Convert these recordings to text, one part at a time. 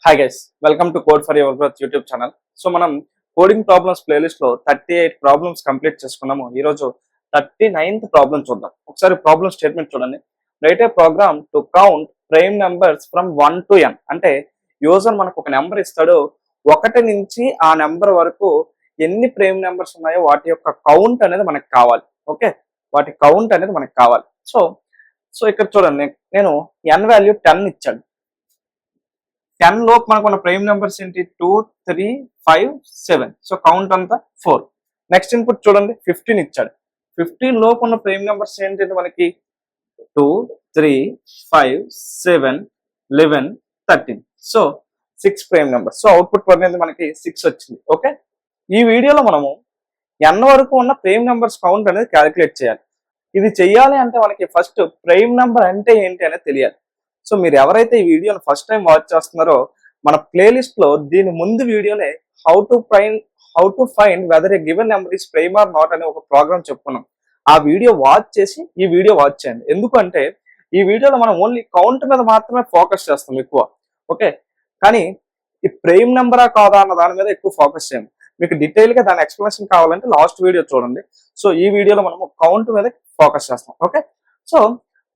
Hi guys, welcome to code for your growth YouTube channel. So మనం coding problems playlist లో 38 problems complete చేసుకున్నాము. ఈ రోజు 39th problem చూద్దాం. ఒకసారి ప్రాబ్లం స్టేట్మెంట్ చూడండి. Write a program to count prime numbers from 1 to n. అంటే user మనకు ఒక నెంబర్ ఇస్తాడు, 1 నుంచి ఆ నెంబర్ వరకు ఎన్ని ప్రైమ్ నెంబర్స్ ఉన్నాయో వాటి యొక్క కౌంట్ అనేది మనకు కావాలి. ఓకే, వాటి కౌంట్ అనేది మనకు కావాలి. సో ఇక్కడ చూడండి, నేను n వాల్యూ 10 ఇచ్చాడు. 10 లోపు మనకు ఉన్న ప్రైమ్ నెంబర్స్ ఏంటి? 2, 3, 5, 7. సో కౌంట్ అంతా 4. నెక్స్ట్ ఇన్పుట్ చూడండి, 15 ఇచ్చాడు. 15 లోపు ఉన్న ప్రైమ్ నెంబర్స్ ఏంటి మనకి? 2, 3, 5, 7, 11, 13. So 6 prime numbers. So output అనేది మనకి 6 వచ్చింది. ఓకే, ఈ వీడియోలో మనము n వరకు ఉన్న ప్రైమ్ నెంబర్స్ కౌంట్ అనేది క్యాలిక్యులేట్ చేయాలి. ఇది చెయ్యాలి అంటే మనకి ఫస్ట్ ప్రైమ్ నెంబర్ అంటే ఏంటి అనేది తెలియాలి. సో మీరు ఎవరైతే ఈ వీడియోని ఫస్ట్ టైం వాచ్ చేస్తున్నారో, మన ప్లేలిస్ట్ లో దీని ముందు వీడియోనే how to find whether a given number is prime or not అనే ఒక ప్రోగ్రామ్ చెప్పుకున్నాం. ఆ వీడియో వాచ్ చేసి ఈ వీడియో వాచ్ చేయండి. ఎందుకంటే ఈ వీడియోలో మనం ఓన్లీ కౌంట్ మీద మాత్రమే ఫోకస్ చేస్తాం ఎక్కువ. ఓకే, కానీ ఈ ప్రైమ్ నెంబరా కాదా అన్న దాని మీద ఎక్కువ ఫోకస్ చేయండి. మీకు డీటెయిల్ గా దాని ఎక్స్ప్లెనేషన్ కావాలంటే లాస్ట్ వీడియో చూడండి. సో ఈ వీడియోలో మనము కౌంట్ మీద ఫోకస్ చేస్తాం. ఓకే, సో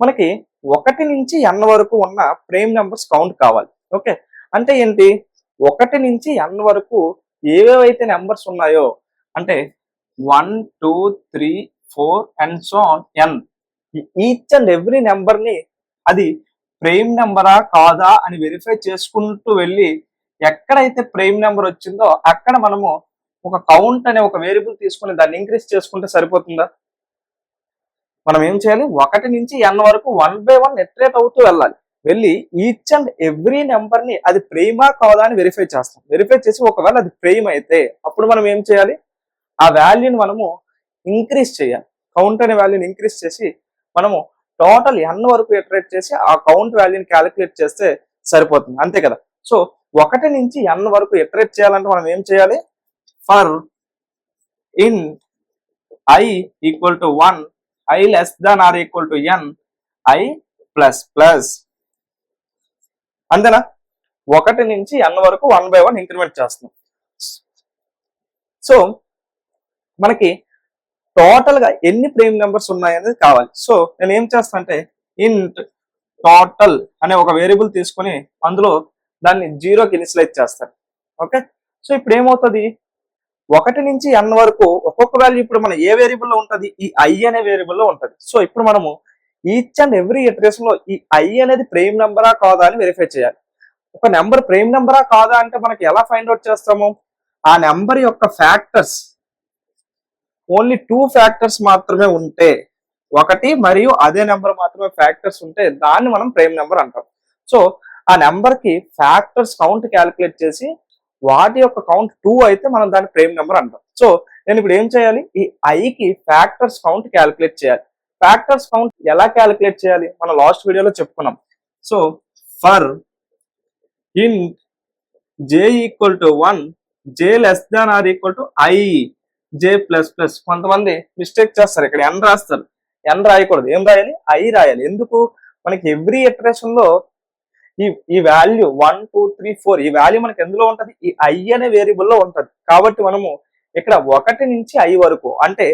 మనకి 1 నుంచి n వరకు ఉన్న ప్రైమ్ నెంబర్స్ కౌంట్ కావాలి. ఓకే, అంటే ఏంటి? 1 నుంచి n వరకు ఏవేవైతే నెంబర్స్ ఉన్నాయో, అంటే 1, 2, 3, 4 and so on n, each and every number ని అది ప్రైమ్ నెంబరా కాదా అని వెరిఫై చేసుకుంటూ వెళ్ళి ఎక్కడైతే ప్రైమ్ నెంబర్ వచ్చిందో అక్కడ మనము ఒక కౌంట్ అనే ఒక వేరియబుల్ తీసుకుని దాన్ని ఇంక్రీజ్ చేసుకుంటే సరిపోతుందా? మనం ఏం చేయాలి? 1 నుంచి n వరకు 1 by 1 ఇటరేట్ అవుతూ వెళ్ళి ఈచ్ అండ్ ఎవ్రీ నెంబర్ ని అది ప్రైమా కాదా అని వెరిఫై చేస్తాం. వెరిఫై చేసి ఒకవేళ అది ప్రైమ్ అయితే అప్పుడు మనం ఏం చేయాలి? ఆ వాల్యూని మనము ఇంక్రీజ్ చేయాలి. కౌంట్ అనే వాల్యూని ఇంక్రీజ్ చేసి మనము టోటల్ n వరకు ఇటరేట్ చేసి ఆ కౌంట్ వాల్యూని క్యాలిక్యులేట్ చేస్తే సరిపోతుంది. అంతే కదా? సో 1 నుంచి n వరకు ఇటరేట్ చేయాలంటే మనం ఏం చేయాలి? For in i equal to 1, i less than or equal to n, i plus plus. అంతేనా? 1 నుంచి n వరకు 1 by 1 ఇంక్రిమెంట్ చేస్తున్నాం. సో మనకి టోటల్ గా ఎన్ని ప్రైమ్ నెంబర్స్ ఉన్నాయనేది కావాలి. సో నేను ఏం చేస్తానంటే ఇంట్ టోటల్ అనే ఒక వేరియబుల్ తీసుకొని అందులో దాన్ని 0కి ఇనిషియలైజ్ చేస్తాను. ఓకే, సో ఇప్పుడు ఏమవుతుంది? 1 నుంచి n వరకు ఒక్కొక్క వాల్యూ ఇప్పుడు మన ఏ వేరియబుల్ లో ఉంటుంది? ఈ i అనే వేరియబుల్ లో ఉంటుంది. సో ఇప్పుడు మనము ఈచ్ అండ్ ఎవ్రీ ఇటరేషన్ లో ఈ i అనేది ప్రైమ్ నెంబరా కాదా అని వెరిఫై చేయాలి. ఒక నెంబర్ ప్రైమ్ నెంబరా కాదా అంటే మనకి ఎలా ఫైండ్ అవుట్ చేస్తాము? ఆ నెంబర్ యొక్క ఫ్యాక్టర్స్ ఓన్లీ 2 ఫ్యాక్టర్స్ మాత్రమే ఉంటే, 1 మరియు అదే నెంబర్ మాత్రమే ఫ్యాక్టర్స్ ఉంటే దాన్ని మనం ప్రైమ్ నెంబర్ అంటాం. సో ఆ నెంబర్ కి ఫ్యాక్టర్స్ కౌంట్ క్యాలిక్యులేట్ చేసి వాటి యొక్క కౌంట్ 2 అయితే మనం దాన్ని ప్రైమ్ నెంబర్ అంటాం. సో నేను ఇప్పుడు ఏం చేయాలి? ఈ i కి ఫ్యాక్టర్స్ కౌంట్ క్యాలిక్యులేట్ చేయాలి. ఫ్యాక్టర్స్ కౌంట్ ఎలా క్యాలిక్యులేట్ చేయాలి మనం లాస్ట్ వీడియోలో చెప్పుకున్నాం. So for in j equal to 1, j less than or equal to i, j plus plus. కొంతమంది మిస్టేక్ చేస్తారు, ఇక్కడ n రాస్తారు. n రాయకూడదు. ఏం రాయాలి? i రాయాలి. ఎందుకు? మనకి ఎవ్రీ ఇటరేషన్ లో ఈ వాల్యూ 1, 2, 3, 4 ఈ వాల్యూ మనకి ఎందులో ఉంటది? ఈ i అనే వేరియబుల్ లో ఉంటది. కాబట్టి మనము ఇక్కడ 1 నుంచి i వరకు, అంటే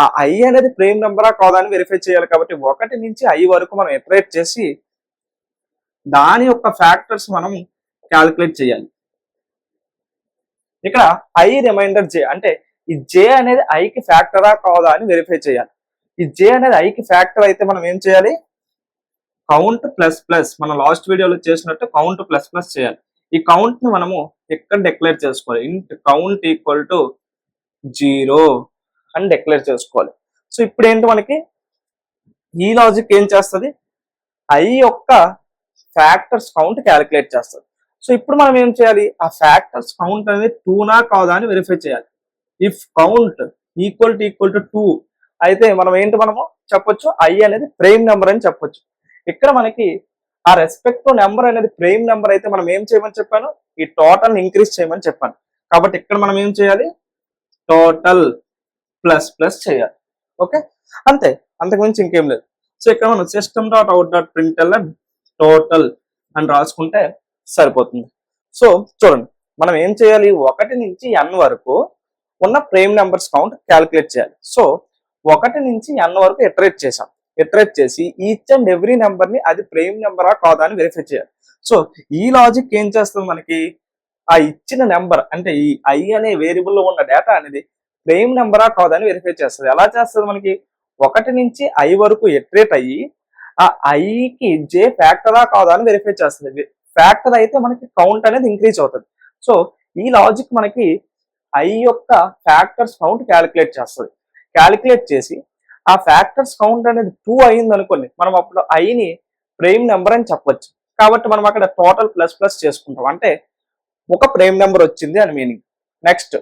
ఆ i అనేది ప్రైమ్ నెంబరా కాదా అని వెరిఫై చేయాలి. కాబట్టి 1 నుంచి i వరకు మనం ఇటరేట్ చేసి దాని యొక్క ఫ్యాక్టర్స్ మనం క్యాలిక్యులేట్ చేయాలి. ఇక్కడ i రిమైండర్ j, అంటే ఈ j అనేది i కి ఫ్యాక్టరా కాదా అని వెరిఫై చేయాలి. ఈ j అనేది i కి ఫ్యాక్టర్ అయితే మనం ఏం చేయాలి? కౌంట్ ప్లస్ ప్లస్, మనం లాస్ట్ వీడియోలో చేసినట్టు కౌంట్ ప్లస్ ప్లస్ చేయాలి. ఈ కౌంట్ ని మనము ఎక్కడ డిక్లేర్ చేసుకోవాలి? ఇంట్ కౌంట్ ఈక్వల్ టు 0 అని డిక్లేర్ చేసుకోవాలి. సో ఇప్పుడు ఏంటి మనకి ఈ లాజిక్ ఏం చేస్తుంది? i యొక్క ఫ్యాక్టర్స్ కౌంట్ క్యాలిక్యులేట్ చేస్తుంది. సో ఇప్పుడు మనం ఏం చేయాలి? ఆ ఫ్యాక్టర్స్ కౌంట్ అనేది 2నా కాదా అని వెరిఫై చేయాలి. ఇఫ్ కౌంట్ ఈక్వల్ టు 2 అయితే మనం ఏంటి మనము చెప్పొచ్చు? i అనేది ప్రైమ్ నెంబర్ అని చెప్పొచ్చు. ఇక్కడ మనకి ఆ రెస్పెక్ట్ నెంబర్ అనేది ప్రైమ్ నెంబర్ అయితే మనం ఏం చేయమని చెప్పాను? ఈ టోటల్ ఇంక్రీజ్ చేయమని చెప్పాను. కాబట్టి ఇక్కడ మనం ఏం చేయాలి? టోటల్ ప్లస్ ప్లస్ చేయాలి. ఓకే, అంతే, అంతకుమించి ఇంకేం లేదు. సో ఇక్కడ మనం system.out.println టోటల్ అని రాసుకుంటే సరిపోతుంది. సో చూడండి, మనం ఏం చేయాలి, 1 నుంచి n వరకు ఉన్న ప్రైమ్ నెంబర్స్ కౌంట్ క్యాలిక్యులేట్ చేయాలి. సో 1 నుంచి n వరకు ఇటరేట్ చేసాం. ఇటరేట్ చేసి ఈచ్ అండ్ ఎవ్రీ నెంబర్ ని అది ప్రైమ్ నెంబరా కాదా అని వెరిఫై చేయాలి. సో ఈ లాజిక్ ఏం చేస్తుంది మనకి, ఆ ఇచ్చిన నెంబర్ అంటే ఈ ఐ అనే వేరియబుల్ లో ఉన్న డేటా అనేది ప్రైమ్ నెంబరా కాదా అని వెరిఫై చేస్తుంది. ఎలా చేస్తుంది మనకి, 1 నుంచి i వరకు ఇటరేట్ అయ్యి ఆ ఐకి జే ఫ్యాక్టరా కాదా అని వెరిఫై చేస్తుంది. ఫ్యాక్టర్ అయితే మనకి కౌంట్ అనేది ఇంక్రీజ్ అవుతుంది. సో ఈ లాజిక్ మనకి ఐ యొక్క ఫ్యాక్టర్స్ కౌంట్ క్యాలిక్యులేట్ చేస్తుంది. క్యాలిక్యులేట్ చేసి ఆ ఫ్యాక్టర్స్ కౌంట్ అనేది 2 అయింది అనుకోండి, మనం అప్పుడు ఐని ప్రైమ్ నెంబర్ అని చెప్పొచ్చు. కాబట్టి మనం అక్కడ టోటల్ ప్లస్ ప్లస్ చేసుకుంటాం, అంటే ఒక ప్రైమ్ నెంబర్ వచ్చింది అని మీనింగ్. నెక్స్ట్,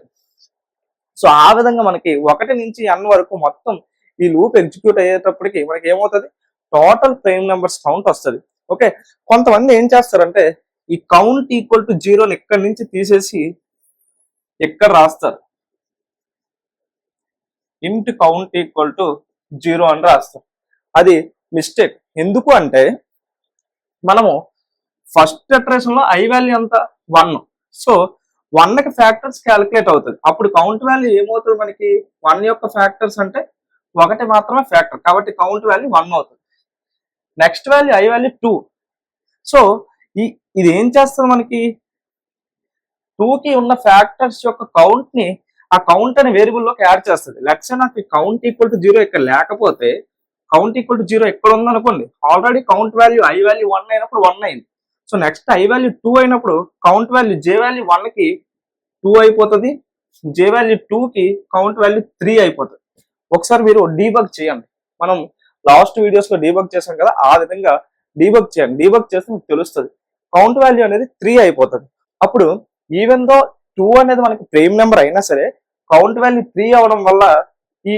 సో ఆ విధంగా మనకి 1 నుంచి n వరకు మొత్తం ఈ లూప్ ఎగ్జిక్యూట్ అయ్యేటప్పటికి మనకి ఏమవుతుంది, టోటల్ ప్రైమ్ నెంబర్స్ కౌంట్ వస్తుంది. ఓకే, కొంతమంది ఏం చేస్తారంటే ఈ కౌంట్ ఈక్వల్ టు 0 ఇక్కడి నుంచి తీసేసి ఇక్కడ రాస్తారు, ఇంట్ కౌంట్ ఈక్వల్ టు 0 అని రాస్తారు. అది మిస్టేక్. ఎందుకు అంటే మనము ఫస్ట్ ఇటరేషన్ లో ఐ వాల్యూ ఎంత 1. సో 1కి ఫ్యాక్టర్స్ క్యాలిక్యులేట్ అవుతుంది. అప్పుడు కౌంట్ వాల్యూ ఏమవుతుంది మనకి, 1 యొక్క ఫ్యాక్టర్స్ అంటే 1 మాత్రమే ఫ్యాక్టర్, కాబట్టి కౌంట్ వాల్యూ 1 అవుతుంది. Next value I value 2. So ఇది ఏం చేస్తుంది మనకి, 2కి ఉన్న ఫ్యాక్టర్స్ యొక్క కౌంట్ ని ఆ కౌంట్ అనే వేరియబుల్ లోకి యాడ్ చేస్తుంది. లెట్స్ నాకు కౌంట్ ఈక్వల్ టు 0 ఇక్కడ లేకపోతే, కౌంట్ ఈక్వల్ టు 0 ఎక్కడ ఉందనుకోండి, already count value I value 1 అయినప్పుడు 1 అయింది. సో నెక్స్ట్ ఐ వాల్యూ 2 అయినప్పుడు కౌంట్ వాల్యూ జే వాల్యూ 1కి 2 అయిపోతుంది, జే వాల్యూ 2కి కౌంట్ వాల్యూ 3 అయిపోతుంది. ఒకసారి మీరు డీబగ్ చేయండి, మనం లాస్ట్ వీడియోస్ లో డీబగ్ చేసాం కదా, ఆ విధంగా డీబగ్ చేయండి. డీబగ్ చేస్తే మీకు తెలుస్తుంది కౌంట్ వాల్యూ అనేది 3 అయిపోతుంది. అప్పుడు ఈవెన్ దో 2 అనేది మనకి ప్రైమ్ నెంబర్ అయినా సరే కౌంట్ వాల్యూ 3 అవడం వల్ల ఈ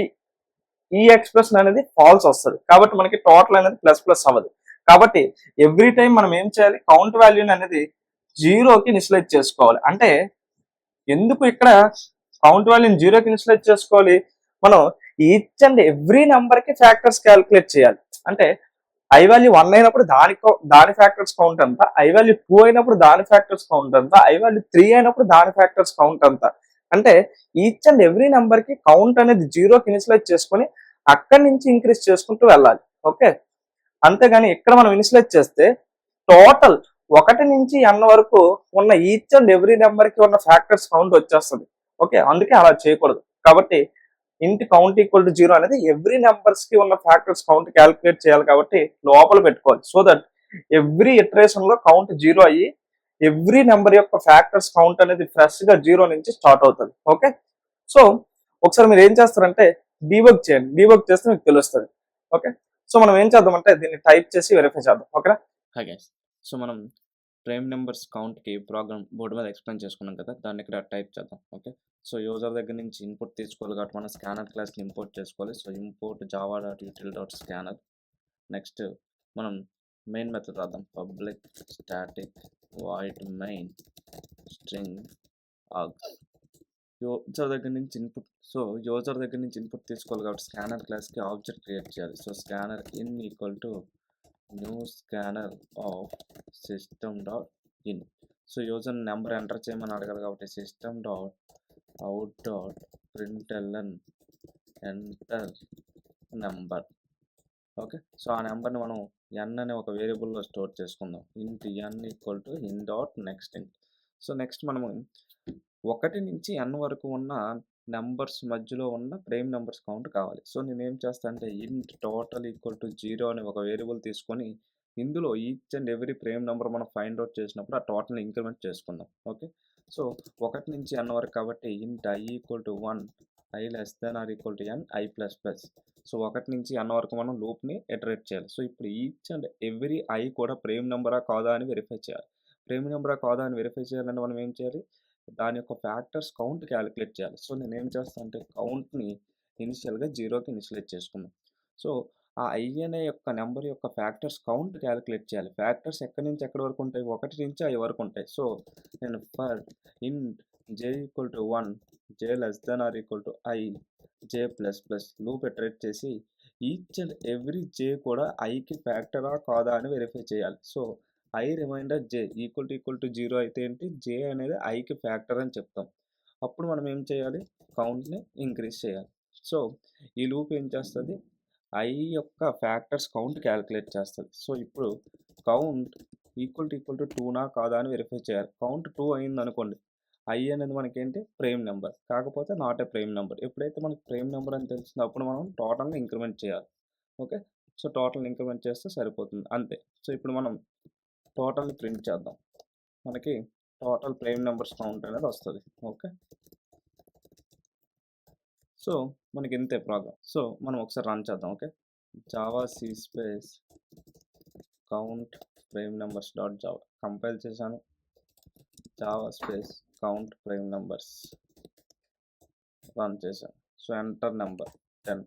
ఈ ఎక్స్ప్రెషన్ అనేది ఫాల్స్ వస్తుంది. కాబట్టి మనకి టోటల్ అనేది ప్లస్ ప్లస్ అవ్వదు. కాబట్టి ఎవ్రీ టైం మనం ఏం చేయాలి, కౌంట్ వాల్యూని అనేది 0కి ఇనిషియలైజ్ చేసుకోవాలి. అంటే ఎందుకు ఇక్కడ కౌంట్ వాల్యూని 0కి ఇనిషియలైజ్ చేసుకోవాలి, మనం ఈచ్ అండ్ ఎవ్రీ నెంబర్ కి ఫ్యాక్టర్స్ క్యాలిక్యులేట్ చేయాలి. అంటే ఐ వాల్యూ 1 అయినప్పుడు దాని ఫ్యాక్టర్స్ కౌంట్ అంతా, ఐ వాల్యూ 2 అయినప్పుడు దాని ఫ్యాక్టర్స్ కౌంట్ అంతా, ఐ వాల్యూ 3 అయినప్పుడు దాని ఫ్యాక్టర్స్ కౌంట్ అంతా. అంటే ఈచ్ అండ్ ఎవ్రీ నెంబర్ కి కౌంట్ అనేది 0కి ఇనిషియలైజ్ చేసుకొని అక్కడి నుంచి ఇంక్రీజ్ చేసుకుంటూ వెళ్ళాలి. ఓకే, అంతేగాని ఇక్కడ మనం ఇనిషియలైజ్ చేస్తే టోటల్ 1 నుంచి n వరకు ఉన్న ఈచ్ అండ్ ఎవ్రీ నెంబర్ కి ఉన్న ఫ్యాక్టర్స్ కౌంట్ వచ్చేస్తుంది. ఓకే, అందుకే అలా చేయకూడదు. కాబట్టి ఇంటి కౌంట్ ఈక్వల్ టు 0 అనేది ఎవ్రీ నెంబర్స్ కి ఉన్న ఫ్యాక్టర్స్ కౌంట్ క్యాలిక్యులేట్ చేయాలి. కాబట్టి లోపల పెట్టుకోవాలి, సో దట్ ఎవ్రీ ఇటరేషన్ లో కౌంట్ 0 అయ్యి ఎవ్రీ నెంబర్ యొక్క ఫ్యాక్టర్స్ కౌంట్ అనేది ఫ్రెష్ గా 0 నుంచి స్టార్ట్ అవుతుంది. ఓకే, సో ఒకసారి మీరు ఏం చేస్తారంటే డీబగ్ చేయండి, డీబగ్ చేస్తే మీకు తెలుస్తుంది. ఓకే, సో మనం ఏం చేద్దామంటే దీన్ని టైప్ చేసి వెరిఫై చేద్దాం. ఓకేనా, హాయ్ గైస్, సో మనం ప్రైమ్ నెంబర్స్ కౌంట్కి ప్రోగ్రామ్ బోర్డు మీద ఎక్స్ప్లెయిన్ చేసుకున్నాం కదా, దాన్ని ఇక్కడ టైప్ చేద్దాం. ఓకే, సో యూజర్ దగ్గర నుంచి ఇన్పుట్ తీసుకోవాలి కాబట్టి మనం స్కానర్ క్లాస్ని ఇంపోర్ట్ చేసుకోవాలి. So import java.util.scanner. నెక్స్ట్ మనం మెయిన్ మెథడ్ రాద్దాం, public static void main string args. User దగ్గర నుంచి ఇన్పుట్ తీసుకోవాలి కాబట్టి స్కానర్ క్లాస్కి ఆబ్జెక్ట్ క్రియేట్ చేయాలి. So scanner in equal to new scanner of system.in. So user number enter చేయమని అడగాలి కాబట్టి system.out.println enter number. Okay, so ఆ నెంబర్ని మనం n అనే ఒక వేరియబుల్లో స్టోర్ చేసుకుందాం. ఇంట్ n equal to in.next. So next మనము 1 నుంచి n వరకు ఉన్న నెంబర్స్ మధ్యలో ఉన్న ప్రైమ్ నెంబర్స్ కౌంట్ కావాలి. సో నేను ఏం చేస్తాను అంటే ఇంట్ టోటల్ ఈక్వల్ టు 0 అనే ఒక వేరియబుల్ తీసుకొని ఇందులో each and every prime number మనం ఫైండ్ అవుట్ చేసినప్పుడు ఆ టోటల్ ఇంక్రిమెంట్ చేసుకుందాం. ఓకే, సో 1 నుంచి n వరకు కాబట్టి int i equal to 1, i less than or equal to n, i plus plus. So 1 నుంచి n వరకు మనం లూప్ని ఇటరేట్ చేయాలి. సో ఇప్పుడు ఈచ్ అండ్ ఎవ్రీ i కూడా ప్రైమ్ నెంబరా కాదా అని వెరిఫై చేయాలి. ప్రైమ్ నెంబరా కాదా అని వెరిఫై చేయాలంటే మనం ఏం చేయాలి, దాని యొక్క ఫ్యాక్టర్స్ కౌంట్ క్యాలిక్యులేట్ చేయాలి. సో నేను ఏం చేస్తాను అంటే కౌంట్ని ఇనిషియల్గా 0కి ఇనిషియలైజ్ చేసుకున్నాం. సో ఆ i అనే యొక్క నెంబర్ యొక్క ఫ్యాక్టర్స్ కౌంట్ క్యాలిక్యులేట్ చేయాలి. ఫ్యాక్టర్స్ ఎక్కడి నుంచి ఎక్కడి వరకు ఉంటాయి, 1 నుంచి i వరకు ఉంటాయి. సో నేను for in j equal to 1, j less than or equal to i, j plus plus loop iterate చేసి ఈచ్ అండ్ ఎవ్రీ j కూడా iకి ఫ్యాక్టరా కాదా అని వెరిఫై చేయాలి. So I remainder J equal to 0 అయితే ఏంటి, జే అనేది ఐకి ఫ్యాక్టర్ అని చెప్తాం. అప్పుడు మనం ఏం చేయాలి, కౌంట్ని ఇంక్రీజ్ చేయాలి. సో ఈ లూప్ ఏం చేస్తుంది, ఐ యొక్క ఫ్యాక్టర్స్ కౌంట్ క్యాలిక్యులేట్ చేస్తుంది. సో ఇప్పుడు కౌంట్ ఈక్వల్ టు 2నా కాదా అని వెరిఫై చేయాలి. కౌంట్ 2 అయింది అనుకోండి, ఐ అనేది మనకేంటి ప్రైమ్ నెంబర్, కాకపోతే నాట్ ఏ ప్రైమ్ నెంబర్. ఎప్పుడైతే మనకి ప్రైమ్ నెంబర్ అని తెలిసిందో అప్పుడు మనం టోటల్ని ఇంక్రిమెంట్ చేయాలి. ఓకే, సో టోటల్ ఇంక్రిమెంట్ చేస్తే సరిపోతుంది అంతే. సో ఇప్పుడు మనం టోటల్ని ప్రింట్ చేద్దాం, మనకి టోటల్ ప్రైమ్ నెంబర్స్ కౌంట్ అనేది వస్తుంది. ఓకే, సో మనకి ఇంతే ప్రోగ్రామ్. సో మనం ఒకసారి రన్ చేద్దాం. Okay, Java c space count prime numbers dot Java compile చేశాను. Java space count prime numbers run చేశాను. సో ఎంటర్ నెంబర్ 10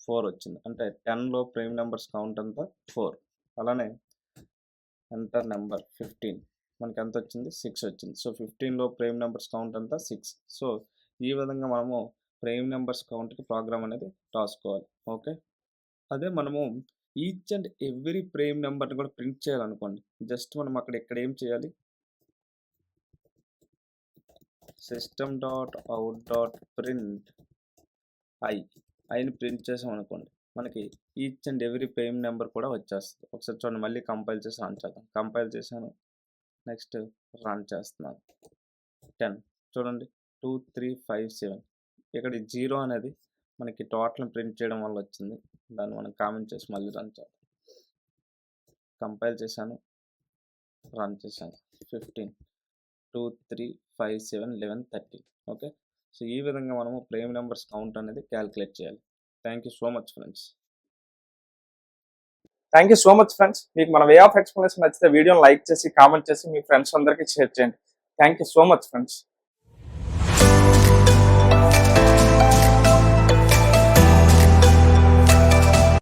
4 వచ్చింది, అంటే 10లో ప్రైమ్ నెంబర్స్ కౌంట్ అంతా 4. అలానే ఎంటర్ నెంబర్ 15 మనకి ఎంత వచ్చింది, 6 వచ్చింది. సో 15లో ప్రైమ్ నెంబర్స్ కౌంట్ అంతా 6. సో ఈ విధంగా మనము ప్రైమ్ నెంబర్స్ కౌంట్కి ప్రోగ్రామ్ అనేది రాసుకోవాలి. ఓకే, అదే మనము ఈచ్ అండ్ ఎవ్రీ ప్రైమ్ నెంబర్ని కూడా ప్రింట్ చేయాలనుకోండి, జస్ట్ మనం అక్కడ ఇక్కడ ఏం చేయాలి, system dot out dot print ఐని ప్రింట్ చేసాం అనుకోండి, మనకి each and every prime number కూడా వచ్చేస్తుంది. ఒకసారి చూడండి, మళ్ళీ కంపైల్ చేసి రన్ చేద్దాం. కంపైల్ చేశాను, నెక్స్ట్ రన్ చేస్తున్నాను. 10 చూడండి, 2 3 5 7 ఇక్కడ 0 అనేది మనకి టోటల్ ప్రింట్ చేయడం వల్ల వచ్చింది. దాన్ని మనం కామెంట్ చేసి మళ్ళీ రన్ చేద్దాం. కంపైల్ చేశాను, రన్ చేశాను. 15 2 3 5 7 11 13. ఓకే, సో ఈ విధంగా మనము ప్రైమ్ నెంబర్స్ కౌంట్ అనేది క్యాలిక్యులేట్ చేయాలి. Thank you so much friends. Thank you so much friends. మీకు మన వే ఆఫ్ ఎక్స్ప్లెనేషన్ నచ్చితే వీడియోని లైక్ చేసి కామెంట్ చేసి మీ ఫ్రెండ్స్ అందరికీ షేర్ చేయండి. Thank you so much friends.